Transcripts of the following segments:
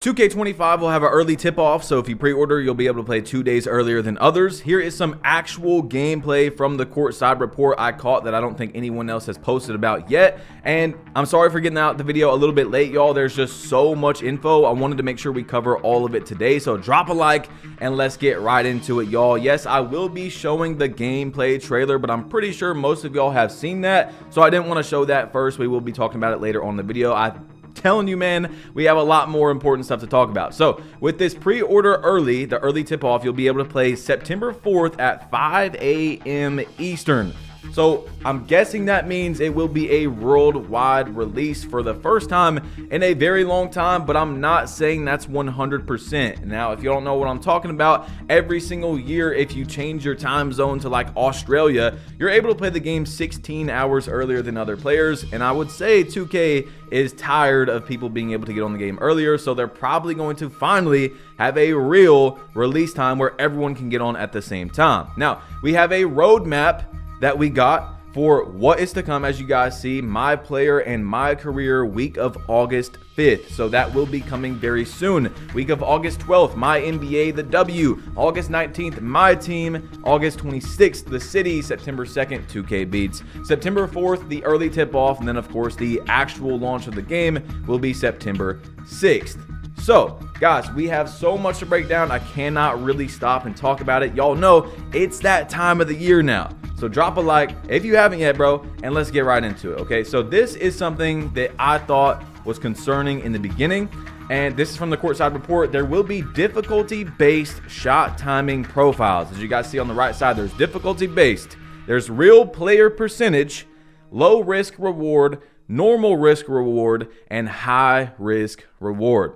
2K25 will have an early tip-off, so if you pre-order, you'll be able to play 2 days earlier than others. Here is some actual gameplay from the courtside report I caught that I don't think anyone else has posted about yet. And I'm sorry for getting out the video a little bit late, y'all. There's just so much info. I wanted to make sure we cover all of it today, so drop a like and let's get right into it, y'all. Yes, I will be showing the gameplay trailer, but I'm pretty sure most of y'all have seen that, so I didn't want to show that first. We will be talking about it later on in the video. Telling you, man, we have a lot more important stuff to talk about. So with this pre-order early, the early tip-off, you'll be able to play September 4th at 5 a.m. Eastern. So I'm guessing that means it will be a worldwide release for the first time in a very long time, but I'm not saying that's 100%. Now, if you don't know what I'm talking about, every single year, if you change your time zone to like Australia, you're able to play the game 16 hours earlier than other players. And I would say 2K is tired of people being able to get on the game earlier, so they're probably going to finally have a real release time where everyone can get on at the same time. Now, we have a roadmap that we got for what is to come. As you guys see, my player and my career week of August 5th. So that will be coming very soon. Week of August 12th, my NBA, the W. August 19th, my team. August 26th, the city. September 2nd, 2K beats. September 4th, the early tip-off. And then, of course, the actual launch of the game will be September 6th. So, guys, we have so much to break down. I cannot really stop and talk about it. Y'all know it's that time of the year now. So drop a like if you haven't yet, bro, and let's get right into it, okay? So this is something that I thought was concerning in the beginning, and this is from the courtside report. There will be difficulty-based shot timing profiles. As you guys see on the right side, there's difficulty-based. There's real player percentage, low risk reward, normal risk reward, and high risk reward.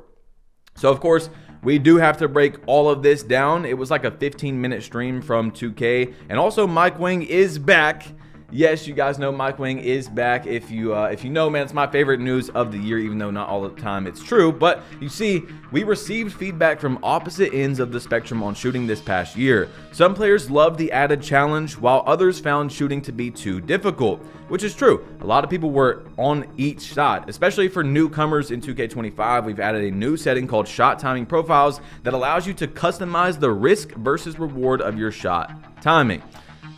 So, of course, we do have to break all of this down. It was like a 15-minute stream from 2K. And also, Mike Wang is back. Yes, you guys know Mike Wang is back. If you know, man, it's my favorite news of the year, even though not all the time it's true. But you see, we received feedback from opposite ends of the spectrum on shooting this past year. Some players loved the added challenge, while others found shooting to be too difficult, which is true. A lot of people were on each side, especially for newcomers in 2K25. We've added a new setting called shot timing profiles that allows you to customize the risk versus reward of your shot timing.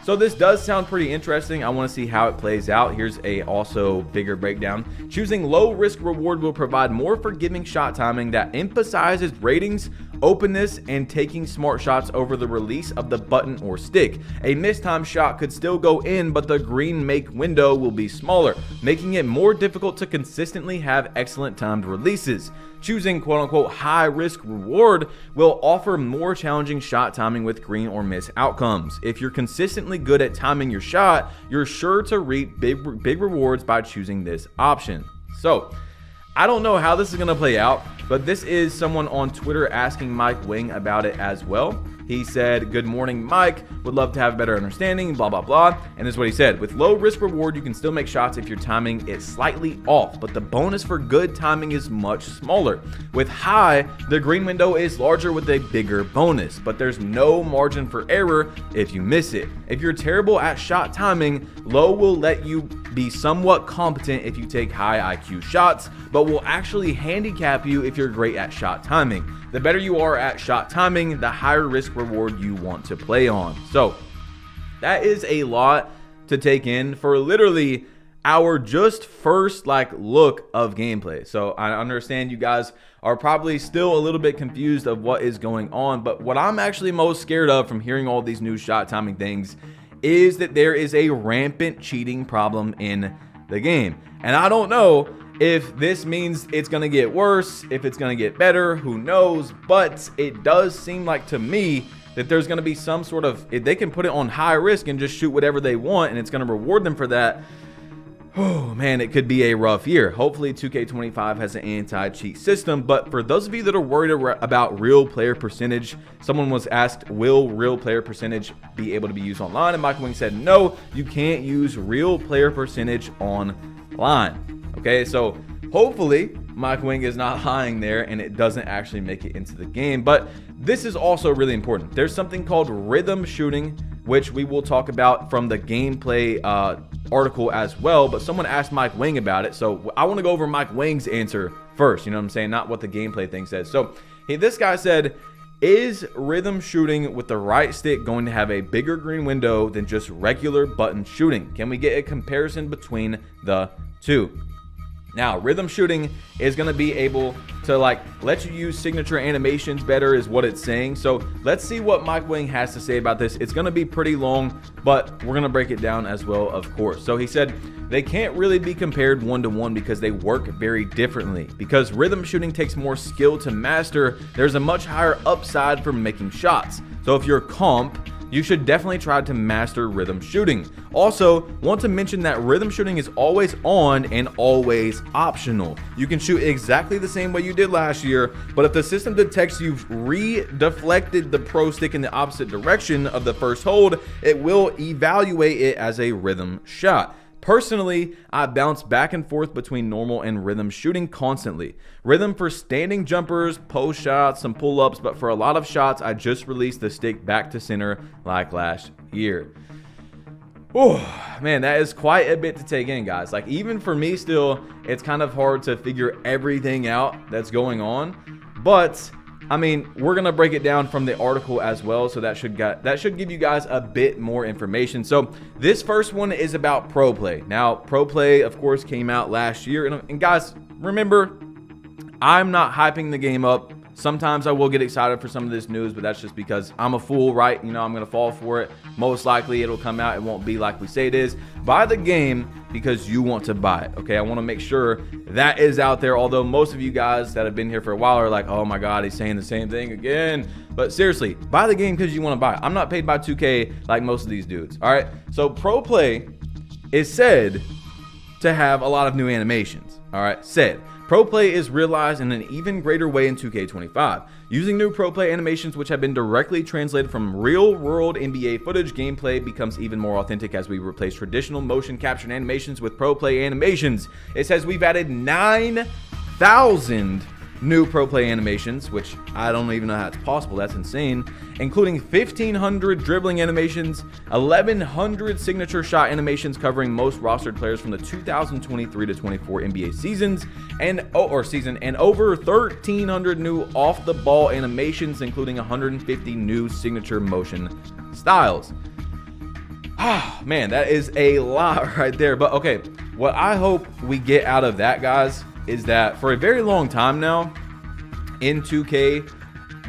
So this does sound pretty interesting. I want to see how it plays out. Here's a also bigger breakdown. Choosing low risk reward will provide more forgiving shot timing that emphasizes ratings, openness, and taking smart shots over the release of the button or stick. A mistimed shot could still go in, but the green make window will be smaller, making it more difficult to consistently have excellent timed releases. Choosing quote-unquote high risk reward will offer more challenging shot timing with green or miss outcomes. If you're consistently good at timing your shot, you're sure to reap big rewards by choosing this option. So I don't know how this is going to play out, but this is someone on Twitter asking Mike Wang about it as well. He said, "Good morning, Mike. Would love to have a better understanding, blah, blah, blah." And this is what he said. "With low risk reward, you can still make shots if your timing is slightly off, but the bonus for good timing is much smaller. With high, the green window is larger with a bigger bonus, but there's no margin for error if you miss it. If you're terrible at shot timing, low will let you be somewhat competent if you take high IQ shots, but will actually handicap you if you're great at shot timing. The better you are at shot timing, the higher risk reward you want to play on." So that is a lot to take in for literally our just first look of gameplay. So I understand you guys are probably still a little bit confused of what is going on, but what I'm actually most scared of from hearing all these new shot timing things is that there is a rampant cheating problem in the game. And I don't know if this means it's going to get worse, if it's going to get better, who knows, but it does seem like to me that there's going to be some sort of, if they can put it on high risk and just shoot whatever they want and it's going to reward them for that, oh man, it could be a rough year. Hopefully 2K25 has an anti-cheat system, but for those of you that are worried about real player percentage, someone was asked, will real player percentage be able to be used online? And Michael Wing said, no, you can't use real player percentage online. Okay, so hopefully Mike Wang is not lying there and it doesn't actually make it into the game. But this is also really important. There's something called rhythm shooting, which we will talk about from the gameplay article as well. But someone asked Mike Wang about it, so I want to go over Mike Wang's answer first. You know what I'm saying? Not what the gameplay thing says. So this guy said, is rhythm shooting with the right stick going to have a bigger green window than just regular button shooting? Can we get a comparison between the two? Now, rhythm shooting is going to be able to like let you use signature animations better is what it's saying. So let's see what Mike Wing has to say about this. It's going to be pretty long, but we're going to break it down as well, of course. So he said they can't really be compared one-to-one because they work very differently. Because rhythm shooting takes more skill to master, there's a much higher upside for making shots. So if you're comp, you should definitely try to master rhythm shooting. Also, want to mention that rhythm shooting is always on and always optional. You can shoot exactly the same way you did last year, but if the system detects you've re-deflected the pro stick in the opposite direction of the first hold, it will evaluate it as a rhythm shot. Personally, I bounce back and forth between normal and rhythm shooting constantly. Rhythm for standing jumpers, post shots, some pull-ups, but for a lot of shots, I just release the stick back to center like last year. Oh, man, that is quite a bit to take in, guys. Like, even for me still, it's kind of hard to figure everything out that's going on, but I mean, we're gonna break it down from the article as well, so that should give you guys a bit more information. So this first one is about Pro Play. Now, Pro Play, of course, came out last year, and guys, remember, I'm not hyping the game up. Sometimes I will get excited for some of this news, but that's just because I'm a fool, right? You know, I'm gonna fall for it. Most likely it'll come out, it won't be like we say it is. Buy the game because you want to buy it, okay? I want to make sure that is out there, although most of you guys that have been here for a while are like, oh my god, he's saying the same thing again. But seriously, buy the game because you want to buy it. I'm not paid by 2K like most of these dudes, all right? So Pro Play is said to have a lot of new animations, all right? Pro Play is realized in an even greater way in 2K25, using new Pro Play animations which have been directly translated from real-world NBA footage. Gameplay becomes even more authentic as we replace traditional motion capture animations with Pro Play animations. It says we've added 9,000 new Pro Play animations, which I don't even know how it's possible. That's insane. Including 1,500 dribbling animations, 1,100 signature shot animations covering most rostered players from the 2023-24 NBA seasons, and over 1,300 new off-the-ball animations, including 150 new signature motion styles. Ah, man, that is a lot right there. But okay, what I hope we get out of that, guys, is that for a very long time now in 2K,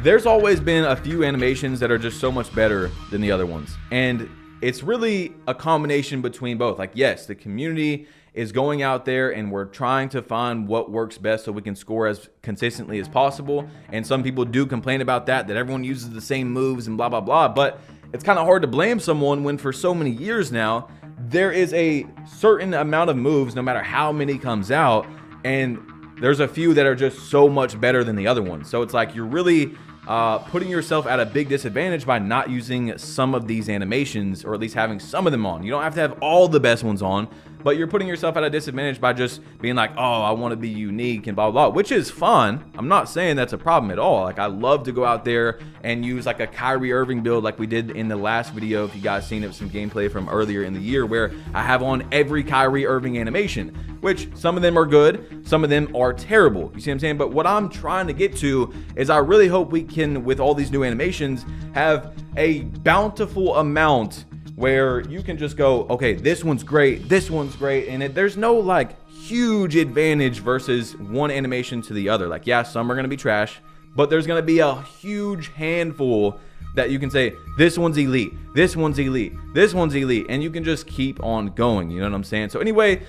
there's always been a few animations that are just so much better than the other ones. And it's really a combination between both. Like, yes, the community is going out there and we're trying to find what works best so we can score as consistently as possible. And some people do complain about that everyone uses the same moves and blah, blah, blah. But it's kind of hard to blame someone when for so many years now, there is a certain amount of moves, no matter how many comes out, and there's a few that are just so much better than the other ones. So it's like you're really putting yourself at a big disadvantage by not using some of these animations, or at least having some of them on. You don't have to have all the best ones on, but you're putting yourself at a disadvantage by just being like, oh, I want to be unique and blah, blah, blah, which is fun. I'm not saying that's a problem at all. Like, I love to go out there and use like a Kyrie Irving build like we did in the last video. If you guys seen it, some gameplay from earlier in the year where I have on every Kyrie Irving animation, which some of them are good, some of them are terrible. You see what I'm saying? But what I'm trying to get to is I really hope we can, with all these new animations, have a bountiful amount where you can just go, okay, this one's great, and there's no like huge advantage versus one animation to the other. Like, yeah, some are gonna be trash, but there's gonna be a huge handful that you can say, this one's elite, this one's elite, this one's elite, and you can just keep on going, you know what I'm saying? So anyway,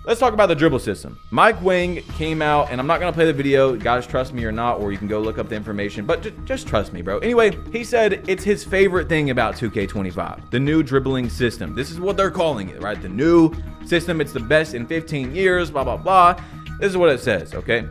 let's talk about the dribble system. Mike Wing came out, and I'm not going to play the video. Guys, trust me or not, or you can go look up the information, but just trust me, bro. Anyway, he said it's his favorite thing about 2K25, the new dribbling system. This is what they're calling it, right? The new system. It's the best in 15 years, blah, blah, blah. This is what it says, okay?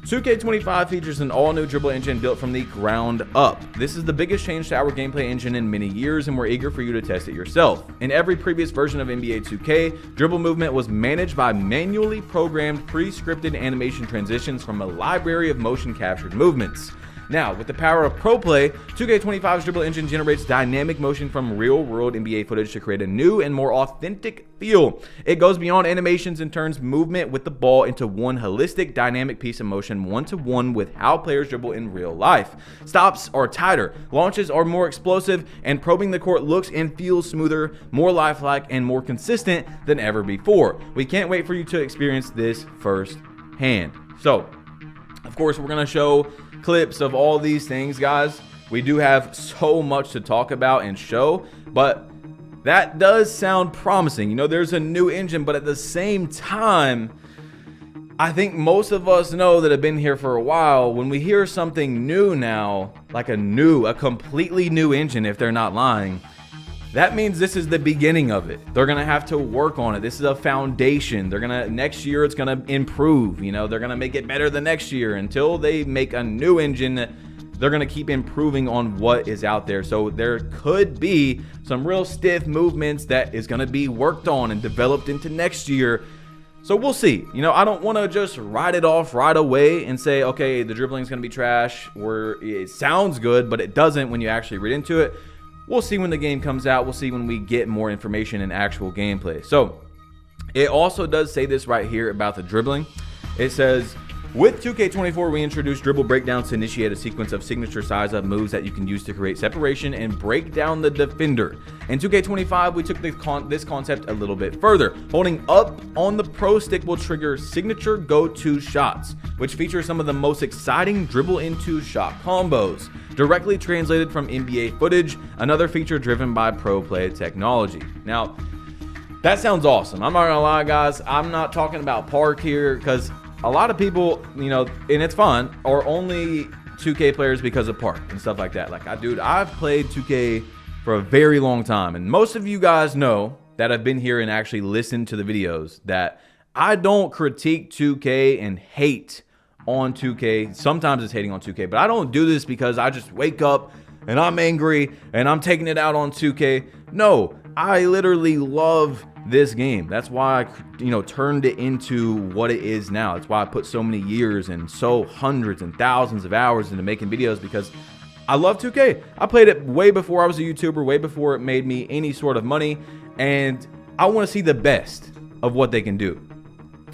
2K25 features an all-new dribble engine built from the ground up. This is the biggest change to our gameplay engine in many years, and we're eager for you to test it yourself. In every previous version of NBA 2K, dribble movement was managed by manually programmed, pre-scripted animation transitions from a library of motion-captured movements. Now, with the power of Pro Play, 2K25's dribble engine generates dynamic motion from real-world NBA footage to create a new and more authentic feel. It goes beyond animations and turns movement with the ball into one holistic, dynamic piece of motion, one-to-one with how players dribble in real life. Stops are tighter, launches are more explosive, and probing the court looks and feels smoother, more lifelike, and more consistent than ever before. We can't wait for you to experience this firsthand. So, of course, we're going to show clips of all these things, guys. We do have so much to talk about and show, but that does sound promising. You know, there's a new engine, but at the same time, I think most of us know that have been here for a while, when we hear something new now, like a completely new engine, if they're not lying, that means this is the beginning of it. They're going to have to work on it. This is a foundation. Next year it's going to improve. You know, they're going to make it better the next year. Until they make a new engine, they're going to keep improving on what is out there. So there could be some real stiff movements that is going to be worked on and developed into next year. So we'll see. You know, I don't want to just write it off right away and say, okay, the dribbling is going to be trash, where it sounds good, but it doesn't when you actually read into it. We'll see when the game comes out. We'll see when we get more information and actual gameplay. So it also does say this right here about the dribbling. It says, with 2K24, we introduced dribble breakdowns to initiate a sequence of signature size-up moves that you can use to create separation and break down the defender. In 2K25, we took this concept a little bit further. Holding up on the Pro Stick will trigger signature go-to shots, which feature some of the most exciting dribble into shot combos, directly translated from NBA footage, another feature driven by Pro Play technology. Now, that sounds awesome. I'm not gonna lie, guys. I'm not talking about Park here, because a lot of people, you know, and it's fun, are only 2K players because of Park and stuff like that. Like, I've played 2K for a very long time, and most of you guys know that have been here and actually listened to the videos that I don't critique 2K and hate on 2K. Sometimes it's hating on 2K, but I don't do this because I just wake up and I'm angry and I'm taking it out on 2K. No, I literally love this game. That's why I, you know, turned it into what it is now. That's why I put so many years and so hundreds and thousands of hours into making videos, because I love 2K. I played it way before I was a YouTuber, way before it made me any sort of money, and I want to see the best of what they can do.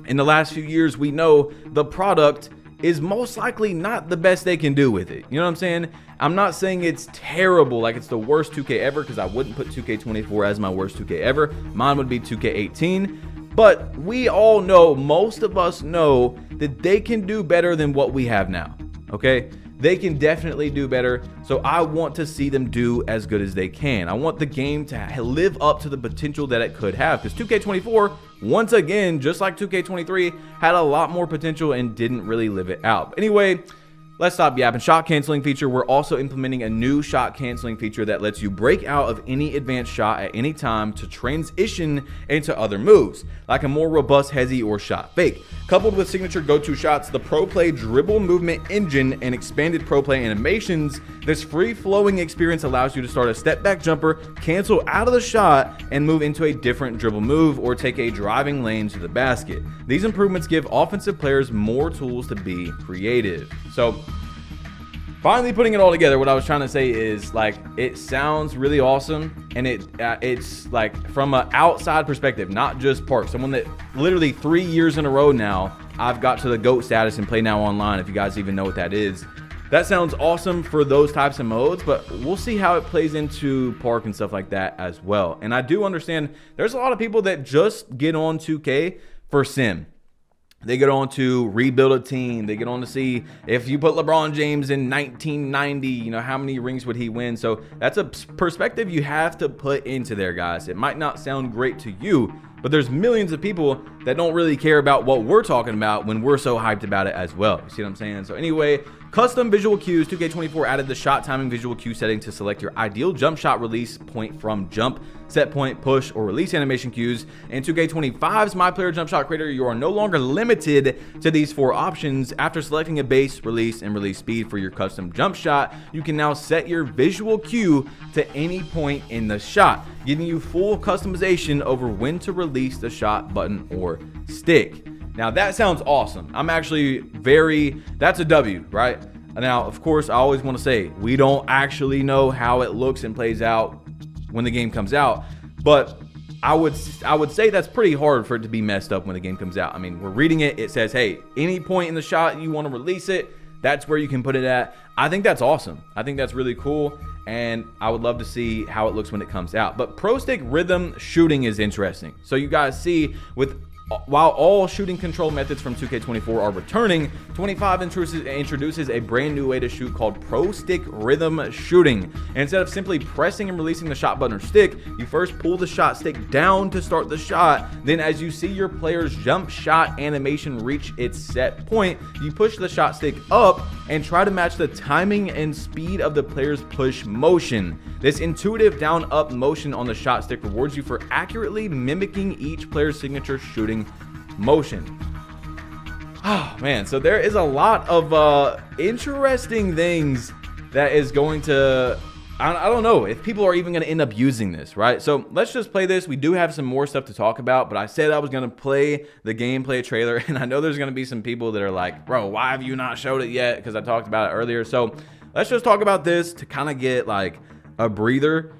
In the last few years, we know the product is most likely not the best they can do with it. You know what I'm saying? I'm not saying it's terrible, like it's the worst 2K ever, because I wouldn't put 2K24 as my worst 2K ever. Mine would be 2K18. But we all know, most of us know, that they can do better than what we have now. Okay? They can definitely do better. So I want to see them do as good as they can. I want the game to live up to the potential that it could have, because 2K24, once again, just like 2K23, had a lot more potential and didn't really live it out. But anyway, let's stop yapping. Shot canceling feature. We're also implementing a new shot canceling feature that lets you break out of any advanced shot at any time to transition into other moves, like a more robust hezzy or shot fake. Coupled with signature go-to shots, the Pro Play dribble movement engine and expanded Pro Play animations, this free-flowing experience allows you to start a step-back jumper, cancel out of the shot, and move into a different dribble move or take a driving lane to the basket. These improvements give offensive players more tools to be creative. So, finally putting it all together, what I was trying to say is, like, it sounds really awesome, and it's like, from an outside perspective, not just Park, someone that literally 3 years in a row now, I've got to the GOAT status and play now online, if you guys even know what that is. That sounds awesome for those types of modes, but we'll see how it plays into Park and stuff like that as well. And I do understand there's a lot of people that just get on 2K for sim. They get on to rebuild a team. They get on to see if you put LeBron James in 1990, you know, how many rings would he win? So that's a perspective you have to put into there, guys. It might not sound great to you, but there's millions of people that don't really care about what we're talking about when we're so hyped about it as well. You see what I'm saying? So anyway, custom visual cues. 2K24 added the shot timing visual cue setting to select your ideal jump shot release point from jump, set point, push, or release animation cues. In 2K25's My Player Jump Shot Creator, you are no longer limited to these 4 options. After selecting a base, release, and release speed for your custom jump shot, you can now set your visual cue to any point in the shot, giving you full customization over when to release the shot button or stick. Now that sounds awesome. I'm actually that's a W, right? Now, of course, I always want to say we don't actually know how it looks and plays out when the game comes out, but I would say that's pretty hard for it to be messed up when the game comes out. I mean, we're reading it. It says, hey, any point in the shot you want to release it, that's where you can put it at. I think that's awesome. I think that's really cool, and I would love to see how it looks when it comes out. But Pro Stick Rhythm Shooting is interesting. So you guys see, while all shooting control methods from 2K24 are returning, 25 introduces a brand new way to shoot called Pro Stick Rhythm Shooting. And instead of simply pressing and releasing the shot button or stick, you first pull the shot stick down to start the shot. Then as you see your player's jump shot animation reach its set point, you push the shot stick up and try to match the timing and speed of the player's push motion. This intuitive down-up motion on the shot stick rewards you for accurately mimicking each player's signature shooting motion. Oh man, so there is a lot of interesting things that is going to, I don't know if people are even going to end up using this, right? So let's just play this. We do have some more stuff to talk about, but I said I was going to play the gameplay trailer, and I know there's going to be some people that are like, bro, why have you not showed it yet? Because I talked about it earlier. So let's just talk about this to kind of get like a breather.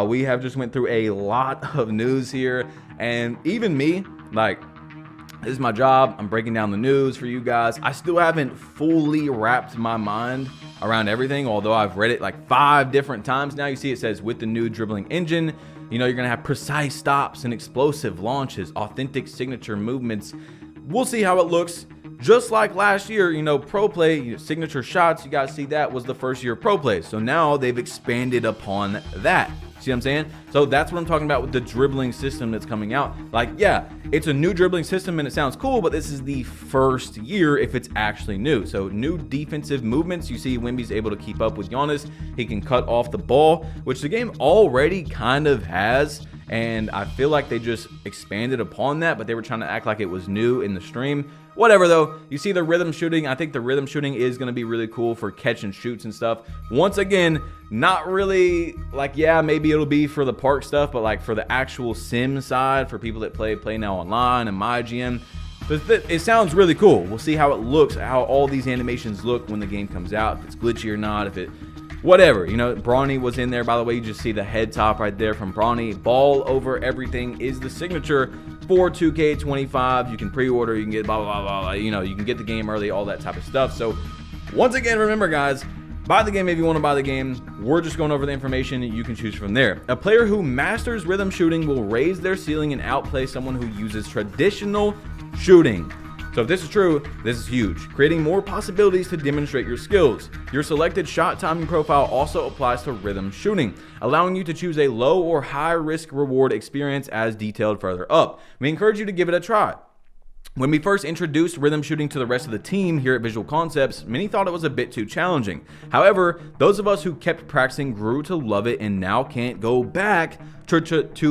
We have just went through a lot of news here, and even me, like, this is my job. I'm breaking down the news for you guys. I still haven't fully wrapped my mind around everything, although I've read it like 5 different times now. You see it says with the new dribbling engine, you know, you're gonna have precise stops and explosive launches, authentic signature movements. We'll see how it looks. Just like last year, you know, Pro Play, signature shots, you guys see that was the first year of Pro Play. So now they've expanded upon that. See what I'm saying? So that's what I'm talking about with the dribbling system that's coming out. Like, yeah, it's a new dribbling system and it sounds cool, but this is the first year if it's actually new. So new defensive movements. You see Wemby's able to keep up with Giannis. He can cut off the ball, which the game already kind of has. And I feel like they just expanded upon that, but they were trying to act like it was new in the stream. Whatever though, you see the rhythm shooting. I think the rhythm shooting is going to be really cool for catch and shoots and stuff. Once again, not really like, yeah, maybe it'll be for the park stuff, but like for the actual sim side, for people that play now online and MyGM. But it sounds really cool. We'll see how it looks, how all these animations look when the game comes out, if it's glitchy or not, if it, whatever. You know, Brawny was in there, by the way. You just see the head top right there from Brawny. Ball over everything is the signature for 2K25. You can pre-order, you can get blah, blah, blah, blah. You know, you can get the game early, all that type of stuff. So once again, remember guys, buy the game if you want to buy the game. We're just going over the information and you can choose from there. A player who masters rhythm shooting will raise their ceiling and outplay someone who uses traditional shooting. So if this is true, this is huge, creating more possibilities to demonstrate your skills. Your selected shot timing profile also applies to rhythm shooting, allowing you to choose a low or high risk reward experience as detailed further up. We encourage you to give it a try. When we first introduced rhythm shooting to the rest of the team here at Visual Concepts, many thought it was a bit too challenging. However, those of us who kept practicing grew to love it and now can't go back to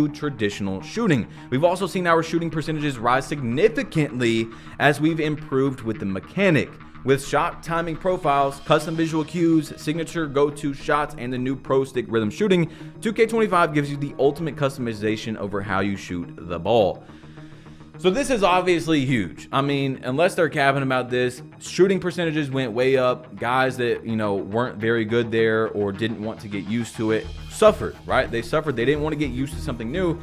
traditional shooting. We've also seen our shooting percentages rise significantly as we've improved with the mechanic. With shot timing profiles, custom visual cues, signature go-to shots, and the new Pro Stick Rhythm Shooting, 2K25 gives you the ultimate customization over how you shoot the ball. So this is obviously huge. I mean, unless they're capping about this, shooting percentages went way up. Guys that, you know, weren't very good there or didn't want to get used to it suffered, right? They suffered. They didn't want to get used to something new.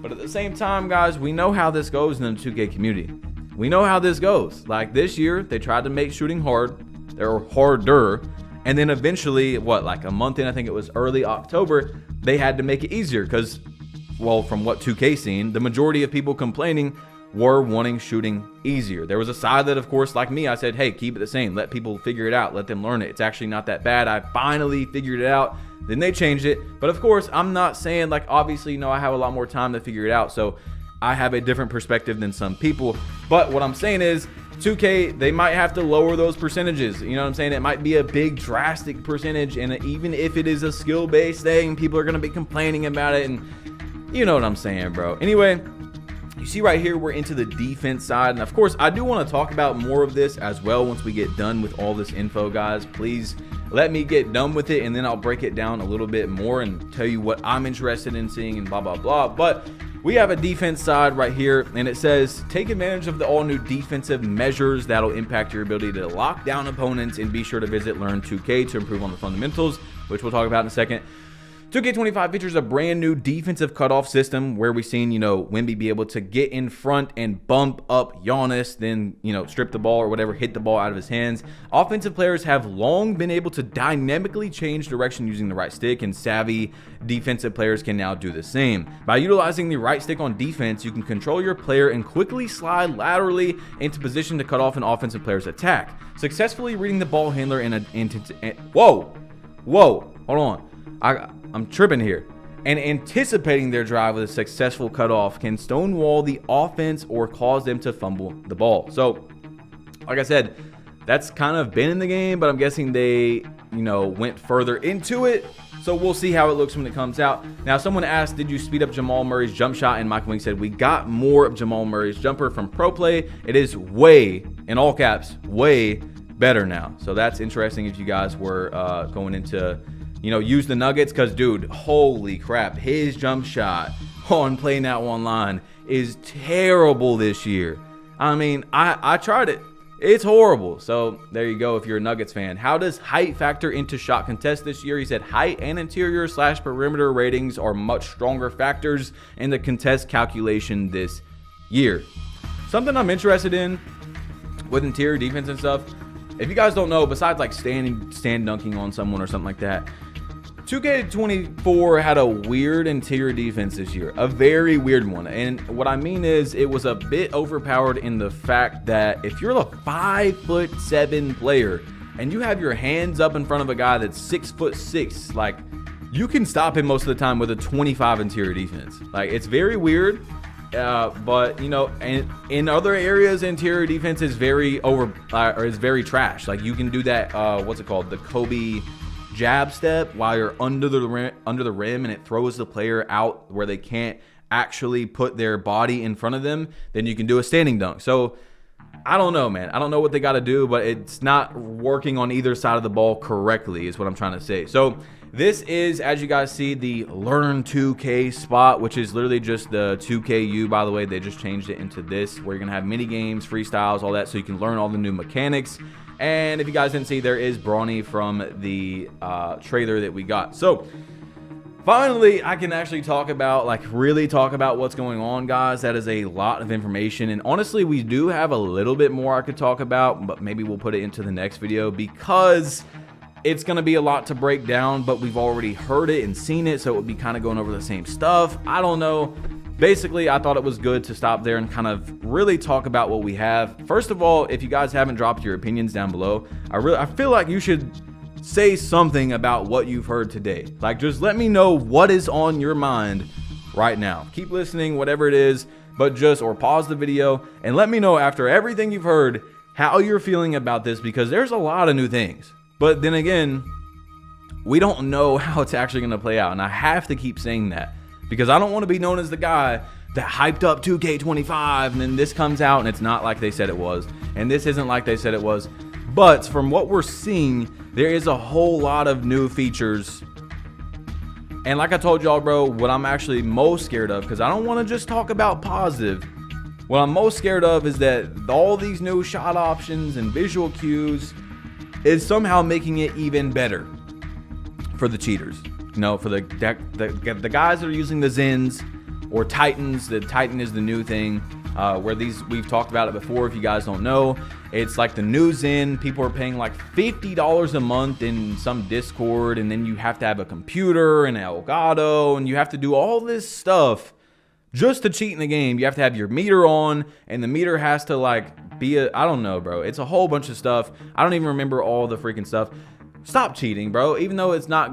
But at the same time, guys, we know how this goes in the 2K community. We know how this goes. Like this year, they tried to make shooting hard. They're harder. And then eventually, what, like a month in, I think it was early October, they had to make it easier because, well, from what 2K seen, the majority of people complaining were wanting shooting easier. There was a side that, of course, like me, I said, hey, keep it the same. Let people figure it out. Let them learn it. It's actually not that bad. I finally figured it out. Then they changed it. But of course, I'm not saying, like, obviously, you know, I have a lot more time to figure it out. So I have a different perspective than some people. But what I'm saying is 2K, they might have to lower those percentages. You know what I'm saying? It might be a big drastic percentage. And even if it is a skill-based thing, people are going to be complaining about it. And you know what I'm saying, bro. Anyway, you see right here, we're into the defense side. And of course, I do want to talk about more of this as well once we get done with all this info, guys. Please let me get done with it, and then I'll break it down a little bit more and tell you what I'm interested in seeing and blah, blah, blah. But we have a defense side right here, and it says, take advantage of the all-new defensive measures that'll impact your ability to lock down opponents, and be sure to visit Learn 2K to improve on the fundamentals, which we'll talk about in a second. 2K25 features a brand new defensive cutoff system where we've seen, Wemby be able to get in front and bump up Giannis, then, strip the ball or whatever, hit the ball out of his hands. Offensive players have long been able to dynamically change direction using the right stick, and savvy defensive players can now do the same. By utilizing the right stick on defense, you can control your player and quickly slide laterally into position to cut off an offensive player's attack. Successfully reading the ball handler whoa, hold on. I'm tripping here. And anticipating their drive with a successful cutoff can stonewall the offense or cause them to fumble the ball. So, like I said, that's kind of been in the game, but I'm guessing they, went further into it. So we'll see how it looks when it comes out. Now, someone asked, did you speed up Jamal Murray's jump shot? And Michael Wing said, we got more of Jamal Murray's jumper from Pro Play. It is way, in all caps, way better now. So that's interesting if you guys were going into... use the Nuggets, because, dude, holy crap, his jump shot on Play Now Online is terrible this year. I mean, I tried it. It's horrible. So there you go if you're a Nuggets fan. How does height factor into shot contest this year? He said height and interior/perimeter ratings are much stronger factors in the contest calculation this year. Something I'm interested in with interior defense and stuff, if you guys don't know, besides like stand dunking on someone or something like that, 2K24 had a weird interior defense this year, a very weird one. And what I mean is it was a bit overpowered in the fact that if you're a 5'7" player and you have your hands up in front of a guy that's 6'6", like, you can stop him most of the time with a 25 interior defense. Like, it's very weird. But and in other areas, interior defense is very is very trash. Like, you can do that, what's it called, the Kobe jab step while you're under the rim, and it throws the player out where they can't actually put their body in front of them. Then you can do a standing dunk. So I don't know, man. I don't know what they got to do, but it's not working on either side of the ball correctly is what I'm trying to say. So this is, as you guys see, the Learn 2K spot, which is literally just the 2KU, by the way. They just changed it into this, where you're going to have mini games, freestyles, all that, so you can learn all the new mechanics. And if you guys didn't see, there is Brawny from the trailer that we got. So finally, I can actually really talk about what's going on, guys. That is a lot of information. And honestly, we do have a little bit more I could talk about, but maybe we'll put it into the next video because it's going to be a lot to break down, but we've already heard it and seen it, so it would be kind of going over the same stuff. I don't know. Basically, I thought it was good to stop there and kind of really talk about what we have. First of all, if you guys haven't dropped your opinions down below, I feel like you should say something about what you've heard today. Like, just let me know what is on your mind right now. Keep listening, whatever it is, but or pause the video and let me know after everything you've heard how you're feeling about this, because there's a lot of new things. But then again, we don't know how it's actually going to play out, and I have to keep saying that, because I don't want to be known as the guy that hyped up 2K25 and then this comes out and it's not like they said it was, and this isn't like they said it was. But from what we're seeing, there is a whole lot of new features. And like I told y'all, bro, what I'm actually most scared of, because I don't want to just talk about positive, what I'm most scared of is that all these new shot options and visual cues is somehow making it even better for the cheaters. For the guys that are using the Zens or Titans. The Titan is the new thing, where we've talked about it before. If you guys don't know, it's like the new Zen. People are paying like $50 a month in some Discord, and then you have to have a computer and Elgato, and you have to do all this stuff just to cheat in the game. You have to have your meter on, and the meter has to be I don't know, bro. It's a whole bunch of stuff. I don't even remember all the freaking stuff. Stop cheating, bro. Even though people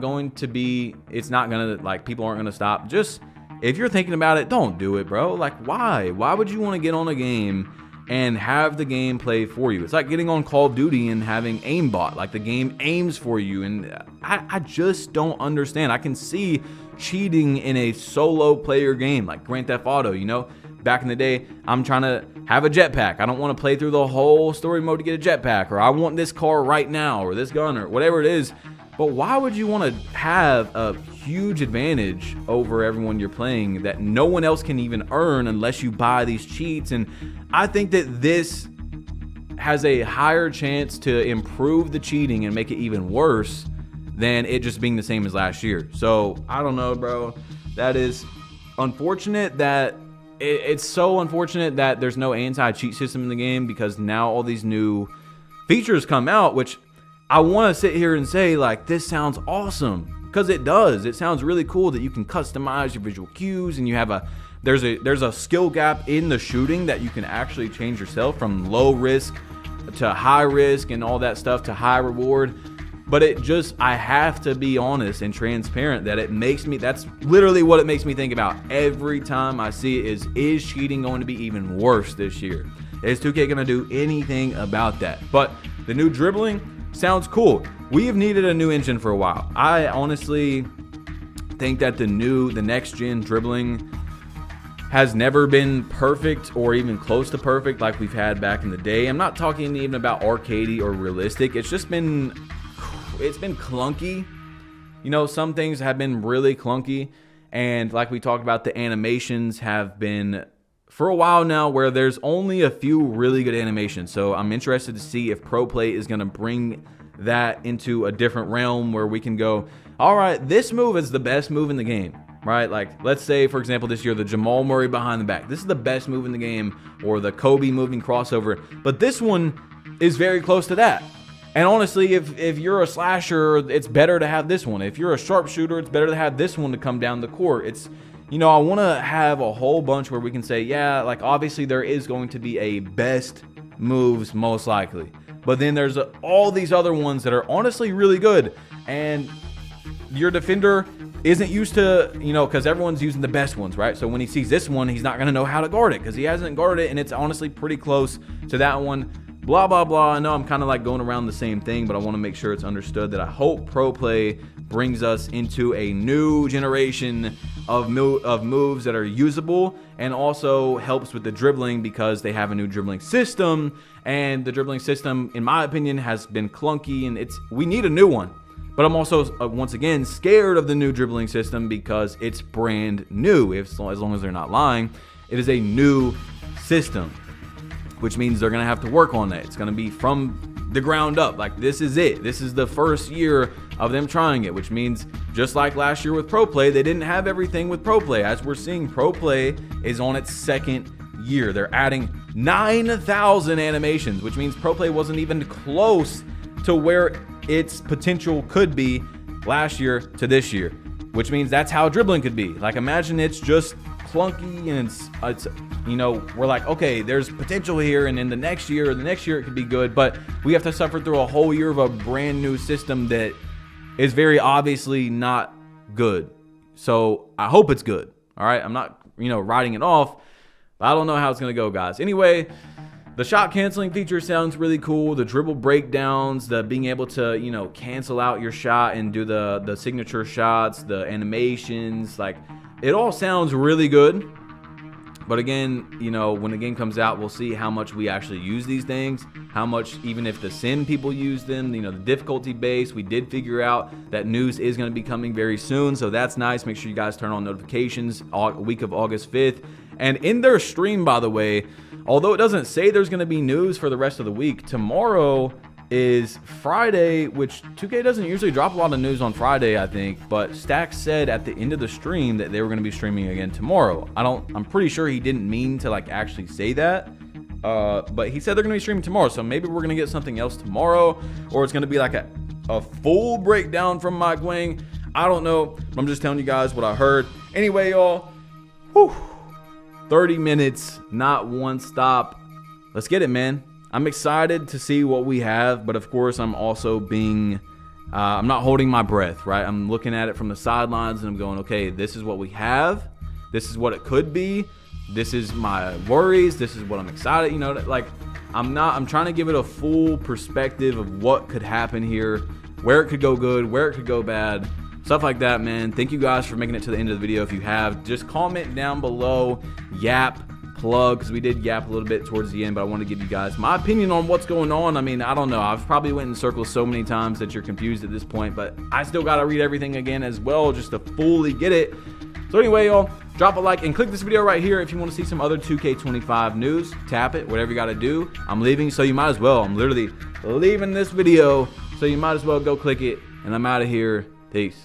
aren't gonna stop. Just, if you're thinking about it, don't do it, bro. Like, why would you want to get on a game and have the game play for you? It's like getting on Call of Duty and having aimbot, like the game aims for you. And I just don't understand. I can see cheating in a solo player game like Grand Theft Auto. Back in the day, I'm trying to have a jetpack. I don't want to play through the whole story mode to get a jetpack, or I want this car right now, or this gun, or whatever it is. But why would you want to have a huge advantage over everyone you're playing that no one else can even earn unless you buy these cheats? And I think that this has a higher chance to improve the cheating and make it even worse than it just being the same as last year. So I don't know, bro. That is unfortunate. That it's so unfortunate that there's no anti-cheat system in the game, because now all these new features come out, which I want to sit here and say, like, this sounds awesome, because it does. It sounds really cool that you can customize your visual cues, and you have there's a skill gap in the shooting that you can actually change yourself from low risk to high risk and all that stuff to high reward. But I have to be honest and transparent that that's literally what it makes me think about every time I see it is cheating going to be even worse this year? Is 2K going to do anything about that? But the new dribbling sounds cool. We have needed a new engine for a while. I honestly think that the next gen dribbling has never been perfect or even close to perfect like we've had back in the day. I'm not talking even about arcadey or realistic. It's been clunky. You know, some things have been really clunky, and like we talked about, the animations have been for a while now where there's only a few really good animations. So I'm interested to see if Pro Play is going to bring that into a different realm where we can go, all right, this move is the best move in the game, right? Like, let's say, for example, this year, the Jamal Murray behind the back. This is the best move in the game, or the Kobe moving crossover. But this one is very close to that. And honestly, if you're a slasher, it's better to have this one. If you're a sharpshooter, it's better to have this one to come down the court. It's, you know, I want to have a whole bunch where we can say, yeah, like, obviously there is going to be a best moves most likely. But then there's all these other ones that are honestly really good. And your defender isn't used to, you know, because everyone's using the best ones, right? So when he sees this one, he's not going to know how to guard it because he hasn't guarded it, and it's honestly pretty close to that one. Blah, blah, blah. I know I'm kind of like going around the same thing, but I want to make sure it's understood that I hope Pro Play brings us into a new generation of moves that are usable, and also helps with the dribbling because they have a new dribbling system. And the dribbling system, in my opinion, has been clunky, and we need a new one. But I'm also, once again, scared of the new dribbling system because it's brand new. As long as they're not lying, it is a new system, which means they're going to have to work on it. It's going to be from the ground up. Like, this is it. This is the first year of them trying it, which means just like last year with Pro Play, they didn't have everything with Pro Play. As we're seeing, Pro Play is on its second year. They're adding 9,000 animations, which means Pro Play wasn't even close to where its potential could be last year to this year, which means that's how dribbling could be. Like, imagine it's just clunky and it's you know, we're like, okay, there's potential here, and in the next year it could be good, but we have to suffer through a whole year of a brand new system that is very obviously not good. So I hope it's good. All right, I'm not, you know, writing it off, but I don't know how it's gonna go, guys. Anyway, the shot canceling feature sounds really cool. The dribble breakdowns, the being able to, you know, cancel out your shot and do the signature shots, the animations, like, it all sounds really good. But again, you know, when the game comes out, we'll see how much we actually use these things, how much, even if the sim people use them, you know, the difficulty base. We did figure out that news is going to be coming very soon, so that's nice. Make sure you guys turn on notifications week of August 5th. And in their stream, by the way, although it doesn't say there's going to be news for the rest of the week, tomorrow is Friday, which 2K doesn't usually drop a lot of news on Friday, I think, but Stack said at the end of the stream that they were going to be streaming again tomorrow. I'm pretty sure he didn't mean to, like, actually say that, but he said they're going to be streaming tomorrow, so maybe we're going to get something else tomorrow, or it's going to be like a full breakdown from Mike Wang. I don't know. I'm just telling you guys what I heard. Anyway, y'all, 30 minutes, not one stop. Let's get it, man. I'm excited to see what we have, but of course I'm also being, I'm not holding my breath, right? I'm looking at it from the sidelines and I'm going, okay, this is what we have. This is what it could be. This is my worries. This is what I'm excited, you know, like, I'm trying to give it a full perspective of what could happen here, where it could go good, where it could go bad, stuff like that, man. Thank you guys for making it to the end of the video. If you have, just comment down below, yap, plug because we did yap a little bit towards the end, but I want to give you guys my opinion on what's going on. I mean, I don't know. I've probably went in circles so many times that you're confused at this point, but I still got to read everything again as well just to fully get it. So anyway, y'all, drop a like and click this video right here if you want to see some other 2K25 news. Tap it, whatever you got to do. I'm leaving, so you might as well. I'm literally leaving this video, so you might as well go click it, and I'm out of here. Peace.